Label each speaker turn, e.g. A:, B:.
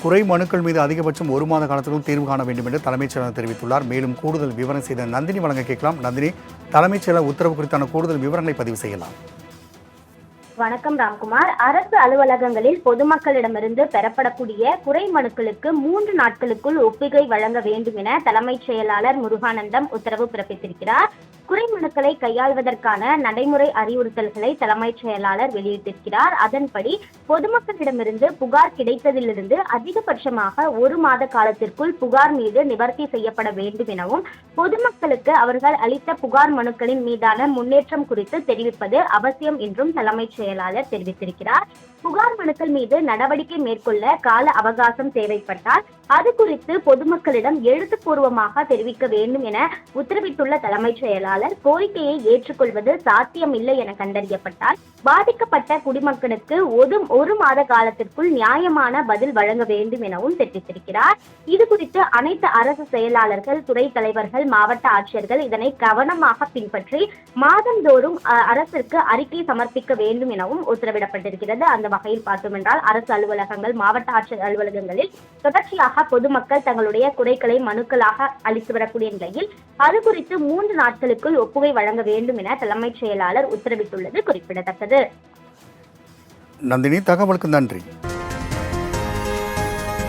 A: குறை மனுக்கள் மீது அதிகபட்சம் 1 மாத காலத்திற்குள் தீர்வு காண வேண்டும் என்று தலைமைச் செயலர் தெரிவித்துள்ளார். மேலும் கூடுதல் விவரம் செய்த நந்தினி வழங்க கேட்கலாம். நந்தினி, தலைமைச் செயலர் உத்தரவு குறித்தான கூடுதல் விவரங்களை பதிவு செய்யலாம்.
B: வணக்கம் ராம்குமார். அரசு அலுவலகங்களில் பொதுமக்களிடமிருந்து பெறப்படக்கூடிய குறை மனுக்களுக்கு 3 நாட்களுக்குள் ஒப்புகை வழங்க வேண்டும் என தலைமைச் செயலாளர் முருகானந்தம் உத்தரவு பிறப்பித்திருக்கிறார். குறை மனுக்களை கையாள்வதற்கான நடைமுறை அறிவுறுத்தல்களை தலைமைச் செயலாளர் வெளியிட்டிருக்கிறார். அதன்படி பொதுமக்களிடமிருந்து புகார் கிடைத்ததிலிருந்து அதிகபட்சமாக 1 மாத காலத்திற்குள் புகார் மீது நிவர்த்தி செய்யப்பட வேண்டும் எனவும், பொதுமக்களுக்கு அவர்கள் அளித்த புகார் மனுக்களின் மீதான முன்னேற்றம் குறித்து தெரிவிப்பது அவசியம் என்றும் தலைமைச் செயலாளர் தெரிவித்திருக்கிறார். புகார் மனுக்கள் மீது நடவடிக்கை மேற்கொள்ள கால அவகாசம் தேவைப்பட்டால் அது குறித்து பொதுமக்களிடம் எழுத்துப்பூர்வமாக தெரிவிக்க வேண்டும் என உத்தரவிட்டுள்ள தலைமைச் செயலாளர், கோரிக்கையை ஏற்றுக்கொள்வது சாத்தியமில்லை என கண்டறியப்பட்டால் பாதிக்கப்பட்ட குடிமக்களுக்கு 1 மாத காலத்திற்குள் நியாயமான பதில் வழங்க வேண்டும் எனவும் தெரிவித்திருக்கிறார். இது குறித்து அனைத்து அரசு செயலாளர்கள், துறை தலைவர்கள், மாவட்ட ஆட்சியர்கள் இதனை கவனமாக பின்பற்றி மாதந்தோறும் அரசிற்கு அறிக்கை சமர்ப்பிக்க வேண்டும் எனவும் உத்தரவிடப்பட்டிருக்கிறது. அந்த வகையில் பார்த்தோம் என்றால், அரசு அலுவலகங்கள், மாவட்ட ஆட்சியர் அலுவலகங்களில் தொடர்ச்சியாக பொதுமக்கள் தங்களுடைய குறைகளை மனுக்களாக அளித்து வரக்கூடிய நிலையில் அது குறித்து 3 நாட்களுக்குள் ஒப்புகை வழங்க வேண்டும் என தலைமைச் செயலாளர் உத்தரவிட்டுள்ளது குறிப்பிடத்தக்கது.
A: நந்தினி, தகவலுக்கு நன்றி.